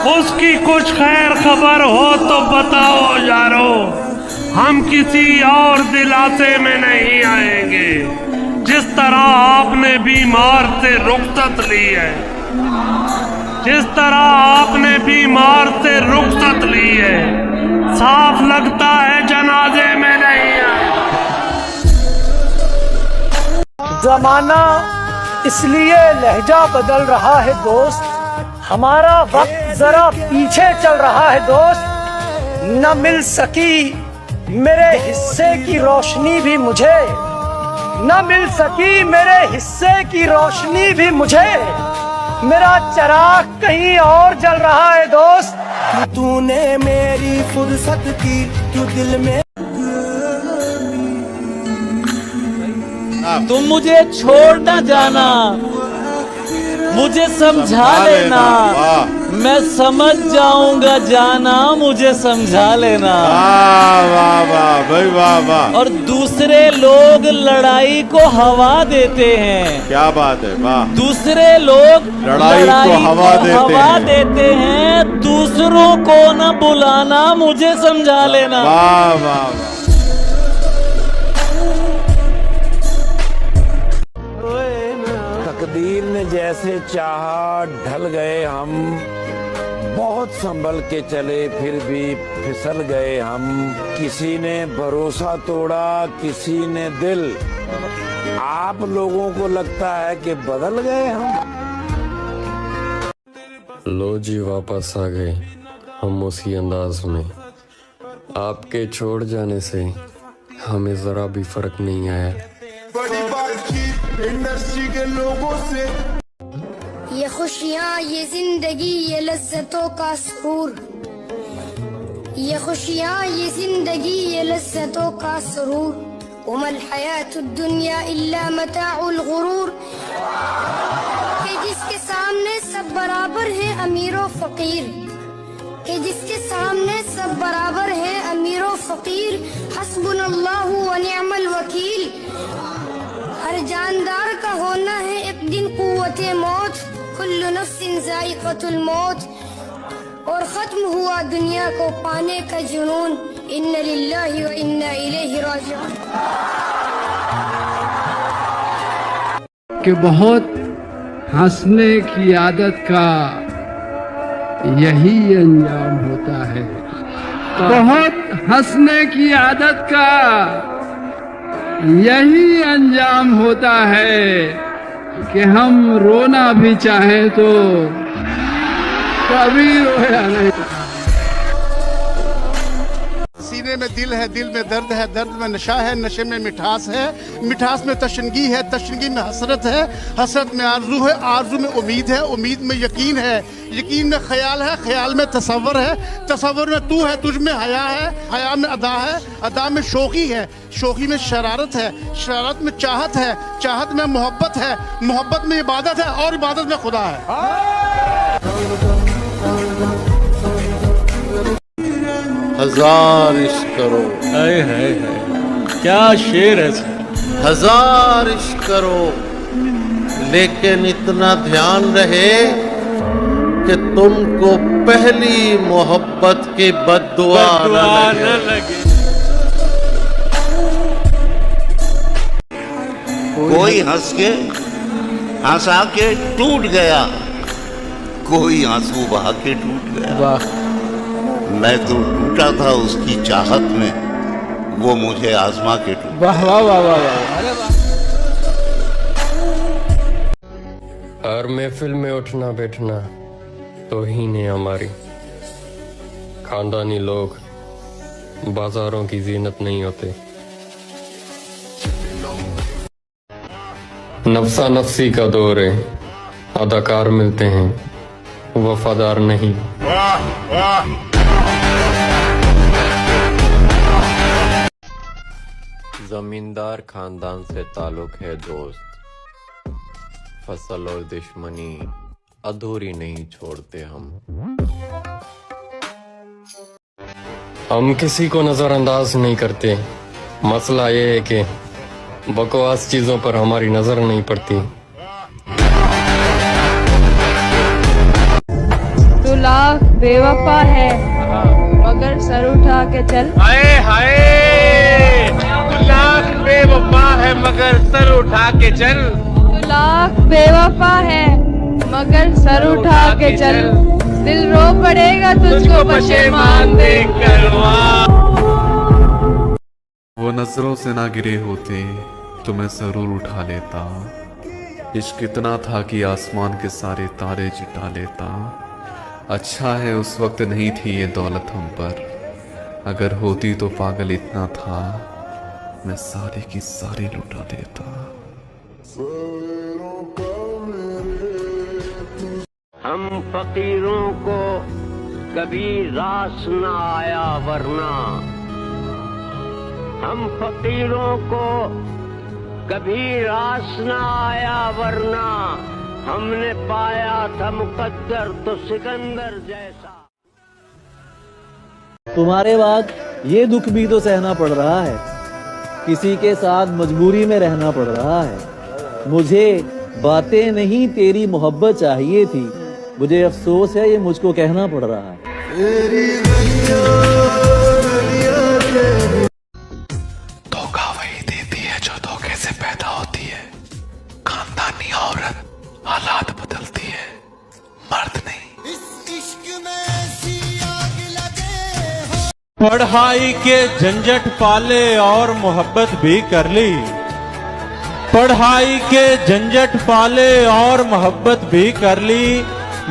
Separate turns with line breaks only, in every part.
उसकी कुछ खैर खबर हो तो बताओ यारो, हम किसी और दिलासे में नहीं आएंगे। जिस तरह आपने बीमार से रुखसत ली है, जिस तरह आपने बीमार से रुखसत ली है, साफ लगता है जनाजे में नहीं आए।
जमाना इसलिए लहजा बदल रहा है दोस्त, हमारा वक्त जरा पीछे चल रहा है दोस्त। न मिल सकी मेरे हिस्से की रोशनी भी मुझे, न मिल सकी मेरे हिस्से की रोशनी भी मुझे, मेरा चिराग कहीं और जल रहा है दोस्त।
तूने मेरी फुर्सत की क्यों दिल में।
तुम मुझे छोड़ न जाना, मुझे समझा लेना, मैं समझ जाऊंगा जाना, मुझे समझा लेना।
वाह वाह भाई वाह वाह।
और दूसरे लोग लड़ाई को हवा देते हैं।
क्या बात है, वाह।
दूसरे लोग
लड़ाई को हवा
देते हैं, दूसरों को न बुलाना, मुझे समझा लेना।
वाह वाह वाह।
तकदीर ने जैसे चाहा ढल गए हम, बहुत संभल के चले फिर भी फिसल गए हम। किसी ने भरोसा तोड़ा, किसी ने दिल, आप लोगों को लगता है कि बदल गए हम।
लो जी वापस आ गए हम उसी अंदाज में। आपके छोड़ जाने से हमें जरा भी फर्क नहीं आया।
बड़ी बातचीत इंडस्ट्री के लोगों से।
ये खुशियाँ, ये जिंदगी, ये लज्जतों का सुरूर, ये खुशियाँ, ये जिंदगी, ये लज्जतों का सुरूर। वमल हयातुद दुनिया इल्ला मताउल गुरूर। कि जिसके सामने सब बराबर है अमीर व फकीर, कि जिसके सामने सब बराबर है अमीर व फकीर। हस्बुनल्लाहु व निअमल वकील। हर जानदार का होना है एक दिन कुव्वते मौत। कुल्लु नफ्सिन ज़ाइक़तुल मौत। और खत्म हुआ दुनिया को पाने का जुनून। इन्ना लिल्लाहि व इन्ना इलैहि राजिऊन।
कि बहुत हंसने की आदत का यही अंजाम होता है। बहुत हंसने की आदत का यही अंजाम होता है कि हम रोना भी चाहें तो कभी रोया नहीं।
सीने में दिल है, दिल में दर्द है, दर्द में नशा है, नशे में मिठास है, मिठास में तशनगी है, तशनगी में हसरत है, हसरत में आरजू है, आरजू में उम्मीद है, उम्मीद में यकीन है, यकीन में ख्याल है, ख्याल में तसव्वुर है, तसव्वुर में तू है, तुझ में हया है, हया में अदा है, अदा में शौकी है, शौकी में शरारत है, शरारत में चाहत है, चाहत में मोहब्बत है, मोहब्बत में इबादत है और इबादत में खुदा है।
हजार इश्क करो।
हाय हाय हाय, क्या शेर है।
हजार इश्क करो, लेकिन इतना ध्यान रहे कि तुमको पहली मोहब्बत की बद्दुआ न लगे।
कोई हंस के हंसा के टूट गया, कोई आंसू बहा के टूट गया। मैं तो टूटा था उसकी चाहत में, वो मुझे आजमा के टूटा।
वाह वाह वाह वाह।
हर महफिल में उठना बैठना तौहीन है हमारी। खानदानी लोग बाजारों की जीनत नहीं होते। नफ्सा नफ्सी का दौर है, अदाकार मिलते हैं वफादार नहीं। जमींदार खानदान से ताल्लुक है दोस्त, फसल और दुश्मनी अधूरी नहीं छोड़ते हम किसी को नजरअंदाज नहीं करते। मसला ये है कि बकवास चीजों पर हमारी नजर नहीं पड़ती।
तो लाख बेवफा है मगर सर उठा के चल।
हाय हाय, तू लाख बेवफा है मगर सर उठा के चल।
तू लाख बेवफा है मगर सर उठा के चल। दिल रो पड़ेगा तुझको पशेमान देख कर।
वो नजरों से ना गिरे होते तो मैं जरूर उठा लेता। इश्क इतना था कि आसमान के सारे तारे जुटा लेता। अच्छा है उस वक्त नहीं थी ये दौलत हम पर, अगर होती तो पागल इतना था मैं सारी की सारी लुटा देता।
हम फकीरों को कभी रास न आया वरना, हम फकीरों को कभी रास न आया वरना, हमने पाया था मुकद्दर तो सिकंदर जैसा।
तुम्हारे बाद ये दुख भी तो सहना पड़ रहा है, किसी के साथ मजबूरी में रहना पड़ रहा है। मुझे बातें नहीं तेरी मोहब्बत चाहिए थी, मुझे अफसोस है ये मुझको कहना पड़ रहा है।
धोखा वही देती है जो धोखे से पैदा होती है। खानदानी औरत हालात बदलती है, मर्द नहीं।
पढ़ाई के झंझट पाले और मोहब्बत भी कर ली, पढ़ाई के झंझट पाले और मोहब्बत भी कर ली।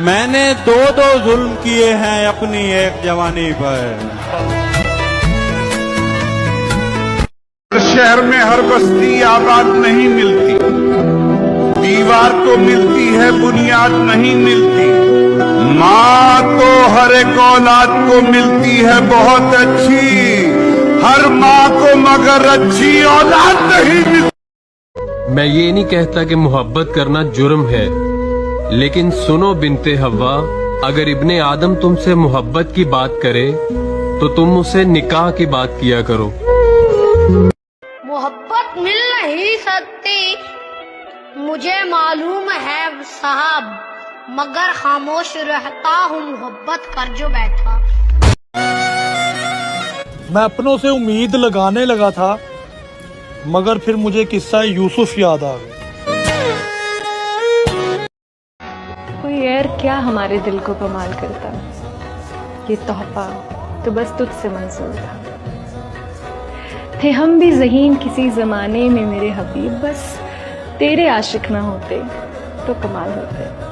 मैंने दो जुल्म किए हैं अपनी एक जवानी पर।
शहर में हर बस्ती आबाद नहीं मिलती, दीवार तो मिलती है बुनियाद नहीं मिलती। माँ तो हर एक औलाद को मिलती है बहुत अच्छी, हर माँ को मगर अच्छी औलाद नहीं मिलती।
मैं ये नहीं कहता कि मोहब्बत करना जुर्म है, लेकिन सुनो बिनते हव्वा, अगर इब्ने आदम तुमसे मोहब्बत की बात करे तो तुम उसे निकाह की बात किया करो।
मोहब्बत मिल नहीं सकती मुझे मालूम है साहब, मगर खामोश रहता हूँ मोहब्बत कर जो बैठा।
मैं अपनों से उम्मीद लगाने लगा था, मगर फिर मुझे किस्सा यूसुफ याद आ गया।
कोई यार क्या हमारे दिल को कमाल करता, ये तोहफा तो बस तुझसे मंजूर था। थे हम भी ज़हीन किसी ज़माने में मेरे हबीब, बस तेरे आशिक ना होते तो कमाल होते।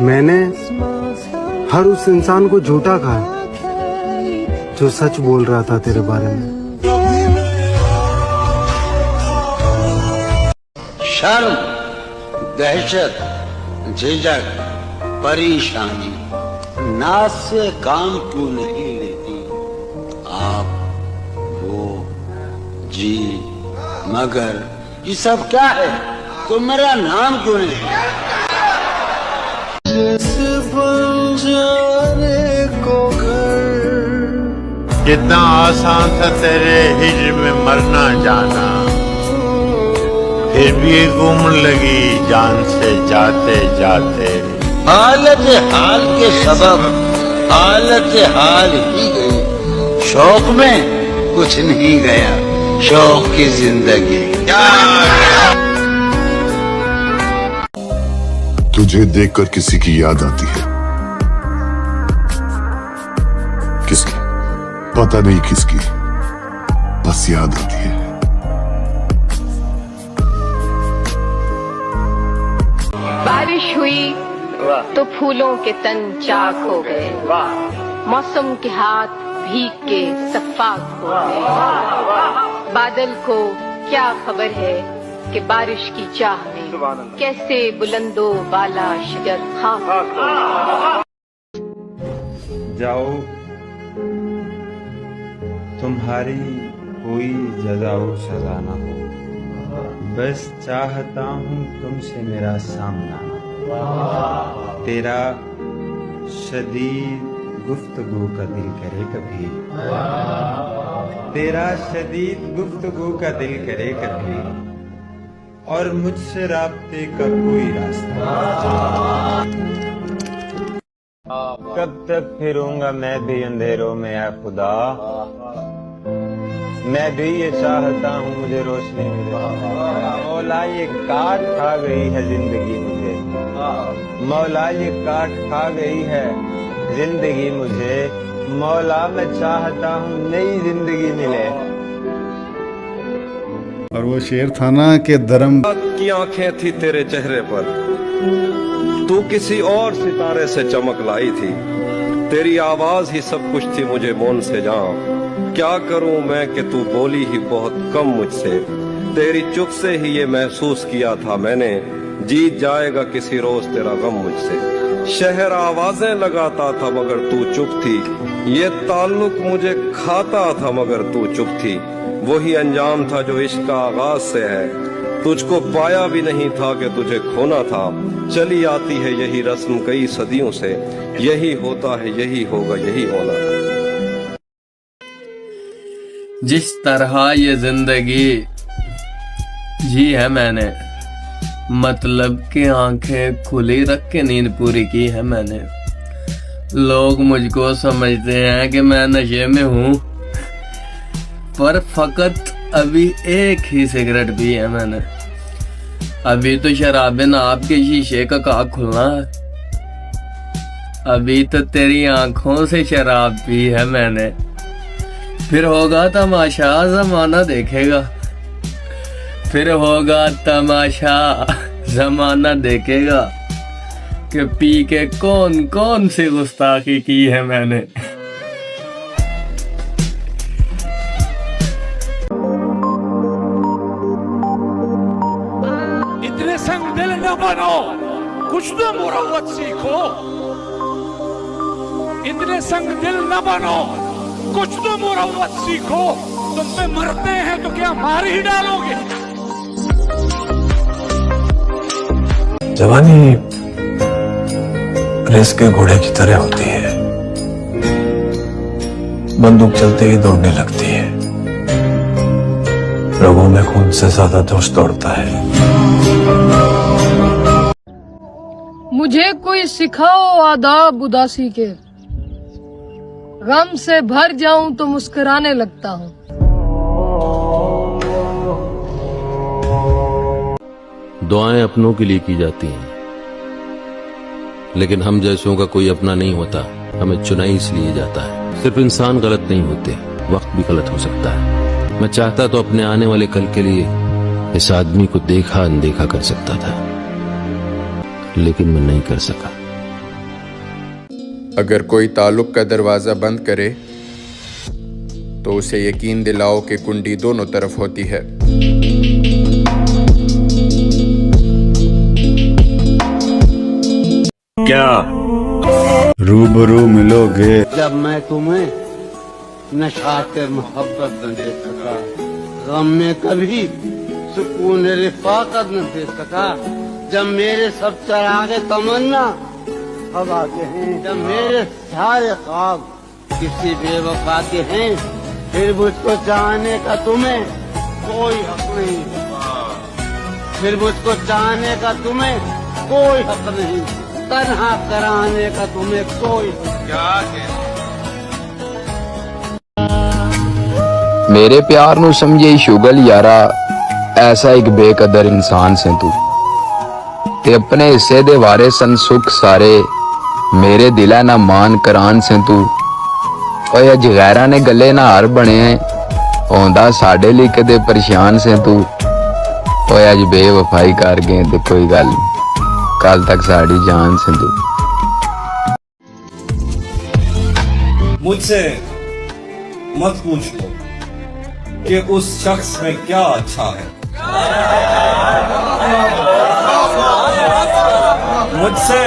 मैंने हर उस इंसान को झूठा कहा जो सच बोल रहा था तेरे बारे में।
शर्म, दहशत, झिझक, परेशानी, नाज से काम क्यों नहीं लेती आप, वो, जी, मगर ये सब क्या है? तो मेरा नाम क्यों नहीं?
कितना आसान था तेरे हिज्र में मरना जाना, फिर भी एक उम्र लगी जान से जाते जाते।
हालत हाल के सबब हालत हाल ही गई, शौक में कुछ नहीं गया, शौक की जिंदगी।
तुझे देखकर किसी की याद आती है, किसकी पता नहीं किसकी, बस याद आती है।
बारिश हुई तो फूलों के तन चाक हो गए, मौसम के हाथ भीग के सफाक हो गए। बादल को क्या खबर है कि बारिश की चाह में कैसे बुलंदो बाला शजर खाक हो गए।
जाओ तुम्हारी कोई जज़ा सजा ना हो, बस चाहता हूँ तुमसे मेरा सामना। तेरा शदीद गुफ्तगू का दिल करे कभी, तेरा शदीद गुफ्तगू का दिल करे कभी, और मुझसे राब्ते का कोई रास्ता। कब तक फिरूंगा मैं भी अंधेरों में है खुदा, मैं भी ये चाहता हूँ मुझे रोशनी मिले। मौला ये काट खा गई है जिंदगी मुझे, मौला ये काट खा गई है जिंदगी मुझे, मौला मैं चाहता हूँ नई जिंदगी मिले।
और वो शेर था ना कि धर्म
की आंखें थी तेरे चेहरे पर, तू किसी और सितारे से चमक लाई थी, तेरी आवाज ही सब कुछ थी मुझे मौन से जाऊं, क्या करूं मैं कि तू बोली ही बहुत कम मुझसे, तेरी चुप से ही ये महसूस किया था मैंने, जीत जाएगा किसी रोज तेरा गम मुझसे। शहर आवाजें लगाता था मगर तू चुप थी, ये ताल्लुक मुझे खाता था मगर तू चुप थी, वही अंजाम था जो इश्क का आगाज से है, तुझको पाया भी नहीं था कि तुझे खोना था, चली आती है यही रस्म कई सदियों से, यही होता है यही होगा यही होना।
जिस तरह ये जिंदगी जी है मैंने, मतलब कि आंखें खुली रख के नींद पूरी की है मैंने। लोग मुझको समझते हैं कि मैं नशे में हूँ, पर फकत अभी एक ही सिगरेट पी है मैंने। अभी तो शराबे नाप के शीशे का काक खुलना है, अभी तो तेरी आंखों से शराब पी है मैंने। फिर होगा तमाशा जमाना देखेगा, फिर होगा तमाशा जमाना देखेगा कि पी के कौन कौन सी गुस्ताखी की है मैंने।
इतने संग दिल न बनो, कुछ तो मुरव्वत सीखो। इतने संग दिल न बनो, कुछ तो मुरव्वत सीखो। तुम पे मरते हैं तो क्या मार ही डालोगे?
जवानी रेस के घोड़े की तरह होती है, बंदूक चलते ही दौड़ने लगती है, रगों में खून से ज्यादा जोश दौड़ता है।
मुझे कोई सिखाओ आदाब उदासी के, गम से भर जाऊं तो मुस्कुराने लगता हूँ।
दुआएं अपनों के लिए की जाती हैं, लेकिन हम जैसों का कोई अपना नहीं होता, हमें चुना ही इसलिए जाता है। सिर्फ इंसान गलत नहीं होते, वक्त भी गलत हो सकता है। मैं चाहता तो अपने आने वाले कल के लिए इस आदमी को देखा अनदेखा कर सकता था, लेकिन मैं नहीं कर सका।
अगर कोई ताल्लुक का दरवाजा बंद करे तो उसे यकीन दिलाओ कि कुंडी दोनों तरफ होती है।
क्या रूबरू मिलोगे
जब मैं तुम्हें नशाते मोहब्बत न दे सका, गम में कभी सुकून रिफाकत न दे सका, जब मेरे सब चरागे तमन्ना अब आते हैं, जब मेरे सारे ख्वाब किसी बेवफा के हैं, फिर मुझको चाहने का तुम्हें कोई हक नहीं, फिर मुझको चाहने का तुम्हें कोई हक नहीं, तन्हा कराने का तुम्हें कोई क्या
मेरे प्यार नू समझे शुगल यारा, ऐसा एक बेकदर इंसान से तू, ते अपने हिस्से दे वारे सन सुख सारे, मेरे दिला ना मान करान से तू। ओए अज गैरा ने गले ना हार बने औंदा साडे लिए कदे परेशान से तू। ओए अज बेवफाई कर गए ते कोई गल नहीं, कल तक साड़ी जान से तू।
मुझसे मत पूछो कि उस शख्स में क्या अच्छा है, मुझसे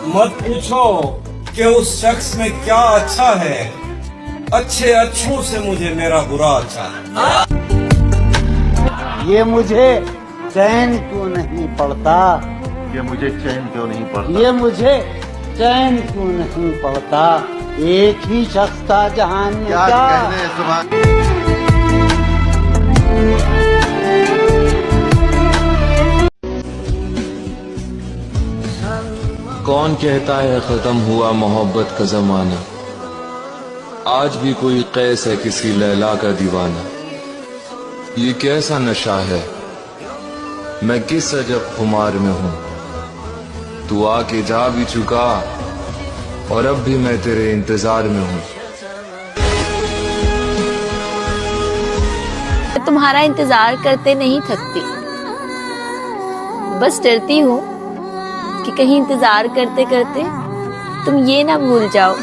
मत पूछो कि उस शख्स में क्या अच्छा है, अच्छे अच्छों से मुझे मेरा बुरा अच्छा है।
ये मुझे चैन क्यों नहीं पड़ता,
ये मुझे चैन क्यों नहीं पड़ता,
ये मुझे चैन क्यों नहीं पड़ता, एक ही शख्स था जहान में क्या कहने सुभान।
कौन कहता है खत्म हुआ मोहब्बत का जमाना, आज भी कोई कैस है किसी लैला का दीवाना। ये कैसा नशा है, मैं किस अजब खुमार में हूँ। तू आके जा भी चुका और अब भी मैं तेरे इंतजार में हूँ।
तुम्हारा इंतजार करते नहीं थकती, बस डरती हूँ कि कहीं इंतजार करते करते तुम ये ना भूल जाओ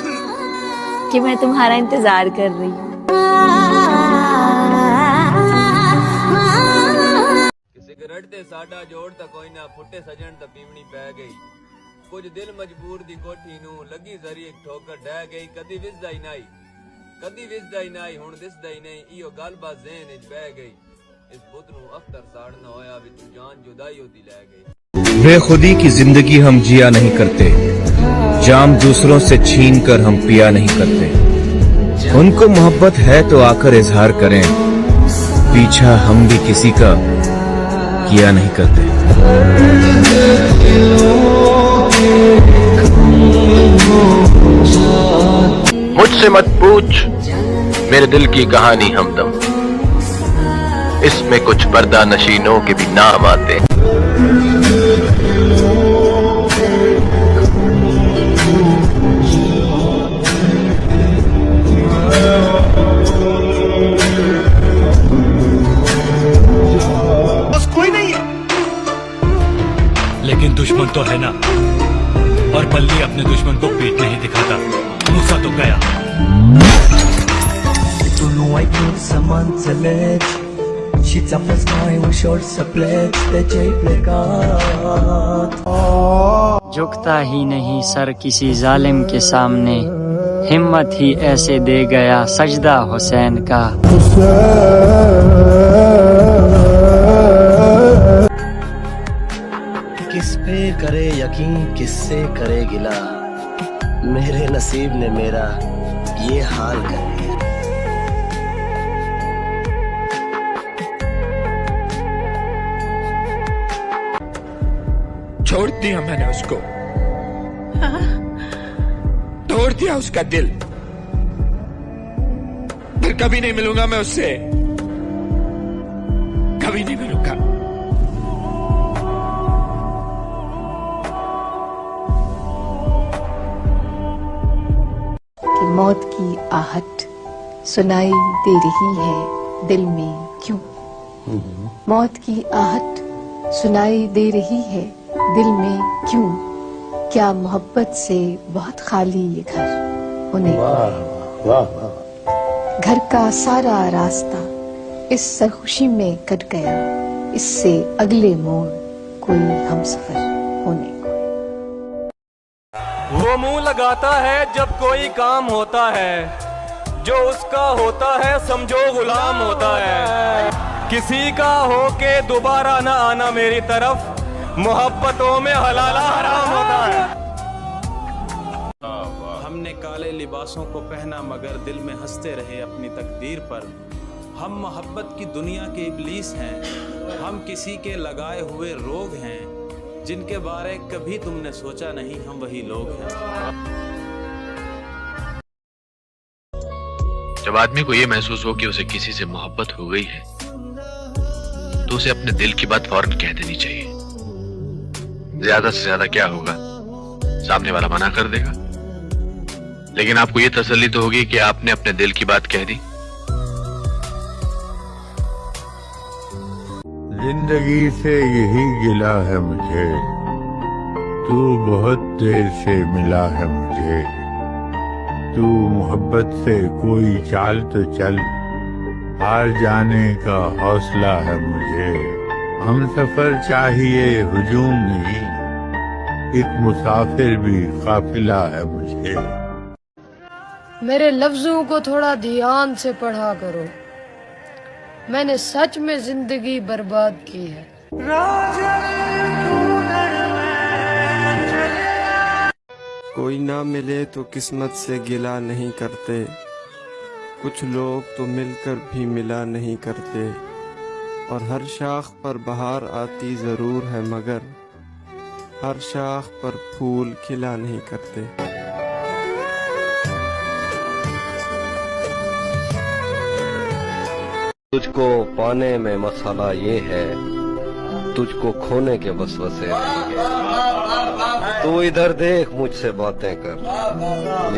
कि मैं तुम्हारा इंतजार कर रही हूँ।
सिगरेट दे साडा जोड़ ता कोई ना फुटे सजन ता पीवनी पै गई। कुछ दिल मजबूर दी कोठी नू लगी जरी एक ठोकर ढह गई। कदी विसदा ही नाई, कदी विसदा ही नाई, हुण दिसदा ही नहीं। इयो गल बात ज़हन विच बह गई। इस बुत नू अख्तर साड़ना होया विच जान जुदाई होती लै गई।
बेखुदी की जिंदगी हम जिया नहीं करते, जाम दूसरों से छीन कर हम पिया नहीं करते। उनको मोहब्बत है तो आकर इजहार करें, पीछा हम भी किसी का किया नहीं करते।
मुझसे मत पूछ मेरे दिल की कहानी हमदम, इसमें कुछ पर्दा नशीनों के भी नाम आते।
बस कोई नहीं है, लेकिन दुश्मन तो है ना, और बल्ली अपने दुश्मन को पीठ नहीं दिखाता। मूसा तो गया।
Tuluay ko sa Manzalet, sheets up the sky with short sublets, the plegat.
झुकता ही नहीं सर किसी जालिम के सामने, हिम्मत ही ऐसे दे गया सजदा हुसैन का।
किस पे करे यकीन, किससे करे गिला, मेरे नसीब ने मेरा ये हाल कर दिया।
छोड़ दिया मैंने उसको, तोड़ दिया उसका दिल, फिर कभी नहीं मिलूंगा मैं उससे, कभी नहीं मिलूंगा।
कि मौत की आहट सुनाई दे रही है दिल में क्यों, मौत की आहट सुनाई दे रही है दिल में क्यों, क्या मोहब्बत से बहुत खाली ये घर होने को। घर का सारा रास्ता इस सरखुशी में कट गया, इससे अगले मोड़ कोई हमसफर होने को।
वो मुंह लगाता है जब कोई काम होता है, जो उसका होता है समझो गुलाम होता है। किसी का हो के दोबारा न आना मेरी तरफ, मोहब्बतों में हलाला हराम होता है।
हमने काले लिबासों को पहना मगर दिल में हंसते रहे अपनी तकदीर पर। हम मोहब्बत की दुनिया के इब्लीस हैं, हम किसी के लगाए हुए रोग हैं, जिनके बारे कभी तुमने सोचा नहीं हम वही लोग हैं।
जब आदमी को ये महसूस हो कि उसे किसी से मोहब्बत हो गई है, तो उसे अपने दिल की बात फौरन कह देनी चाहिए। ज्यादा से ज्यादा क्या होगा, सामने वाला मना कर देगा, लेकिन आपको ये तसल्ली तो होगी कि आपने अपने दिल की बात कह दी।
जिंदगी से यही गिला है मुझे, तू बहुत देर से मिला है मुझे। तू मोहब्बत से कोई चाल तो चल, हार जाने का हौसला है मुझे। हम सफर चाहिए हुजूम नहीं, एक मुसाफिर भी काफिला है मुझे।
मेरे लफ्जों को थोड़ा ध्यान से पढ़ा करो, मैंने सच में जिंदगी बर्बाद की है।
कोई ना मिले तो किस्मत से गिला नहीं करते, कुछ लोग तो मिलकर भी मिला नहीं करते। और हर शाख पर बहार आती जरूर है मगर हर शाख पर फूल खिला नहीं करते।
तुझको पाने में मसाला ये है, तुझको खोने के वसवसे रहेंगे। तू इधर देख, मुझसे बातें कर,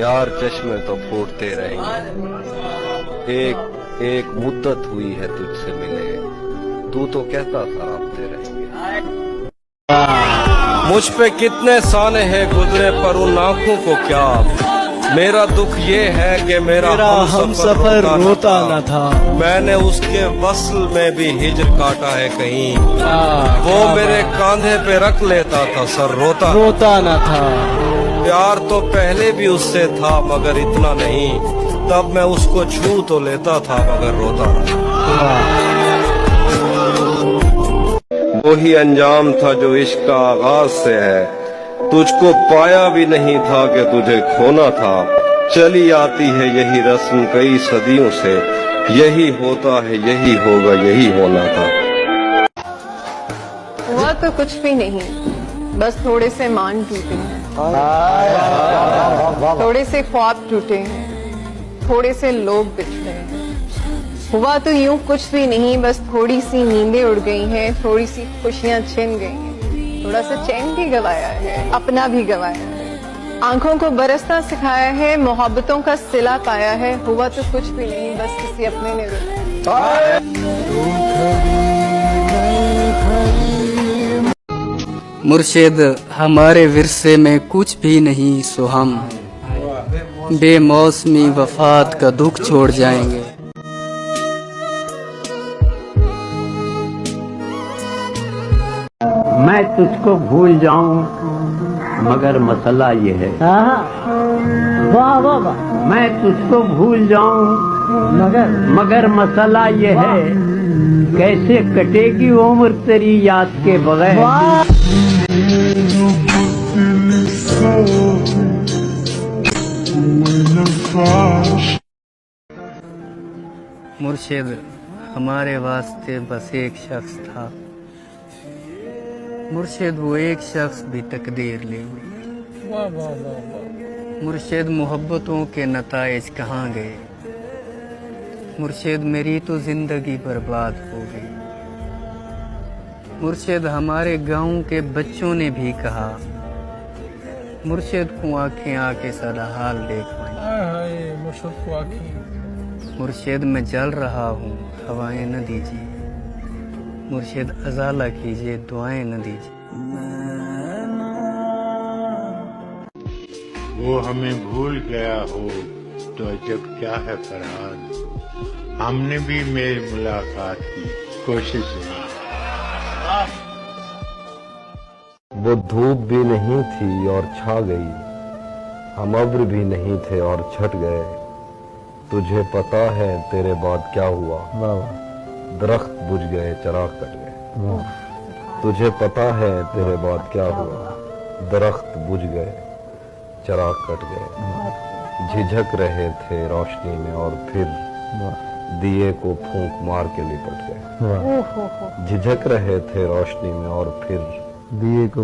यार चश्मे तो फूटते रहेंगे। एक मुद्दत हुई है तुझसे मिले, तू तो कहता था राब्ते रहेंगे। मुझ पे कितने साले हैं गुजरे पर उन आंखों को क्या। मेरा दुख ये है कि मेरा हम सफर रोता न था। मैंने उसके वस्ल में भी हिज्र काटा है कहीं। वो मेरे कांधे पे रख लेता था सर, रोता न था। प्यार तो पहले भी उससे था मगर इतना नहीं, तब मैं उसको छू तो लेता था मगर रोता न था। वही अंजाम था जो इश्क का आगाज से है, तुझको पाया भी नहीं था कि तुझे खोना था। चली आती है यही रस्म कई सदियों से, यही होता है यही होगा यही होना था।
हुआ तो कुछ भी नहीं, बस थोड़े से मान टूटे हैं, थोड़े से ख्वाब टूटे हैं, थोड़े से लोग बिछड़े हैं। हुआ तो यूं कुछ भी नहीं, बस थोड़ी सी नींदें उड़ गई हैं, थोड़ी सी खुशियां छिन गई हैं, थोड़ा सा चैन भी गवाया है, अपना भी गवाया है। आंखों को बरसना सिखाया है, मोहब्बतों का सिला पाया है। हुआ तो कुछ भी नहीं, बस किसी अपने ने रुलाया।
मुर्शिद हमारे विरसे में कुछ भी नहीं, सो हम बेमौसमी वफात का दुख छोड़ जाएंगे।
मैं तुझको भूल जाऊं मगर मसला ये है। वाह वाह वाह। मैं तुझको भूल जाऊं मगर मसला ये है, कैसे कटेगी उम्र तेरी याद के बगैर।
मुर्शिद हमारे वास्ते बस एक शख्स था, मुर्शिद वो एक शख्स भी तकदीर ले गई। मुर्शिद मोहब्बतों के नताइज कहाँ गए। मुर्शिद मेरी तो जिंदगी बर्बाद हो गई। मुर्शिद हमारे गांव के बच्चों ने भी कहा, मुर्शिद को आंखें आके सदा हाल देख पाई। मुर्शिद मैं जल रहा हूँ, हवाएं न दीजिए। मुर्शिद अजाला कीजिए, दुआएं न दीजिए।
वो हमें भूल गया हो तो अजब क्या है फरहान, हमने भी मेल मुलाकात की कोशिश की।
वो धूप भी नहीं थी और छा गई, हम अब्र भी नहीं थे और छट गए। तुझे पता है तेरे बाद क्या हुआ, दरख्त बुझ गए चराग कट गए। तुझे पता है तेरे बाद क्या हुआ, दरख्त बुझ गए चराग कट गए। झिझक रहे थे रोशनी में और फिर दिए को फूंक मार के लिपट गए। झिझक रहे थे रोशनी में और फिर दिए को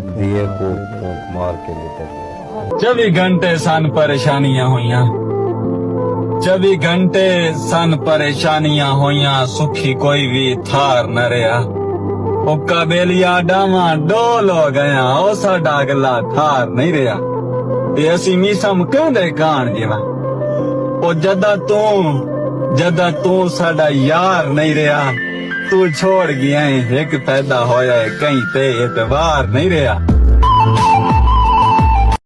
फूंक मार के लिपट गए।
24 घंटे सन परेशानियां हुईयां, 24 घंटे सन परेशानियां होइयां, सुखी कोई भी थार न रहा। उक्का बेलिया डावा डोल हो गया, ओ साडा अगला थार नहीं रहा। ते असी मीसम कहंदे कान जिवा, ओ जदा तू साडा यार नहीं रहा। तू छोड़ गया एक पैदा होया कहीं ते एतबार नहीं रहा।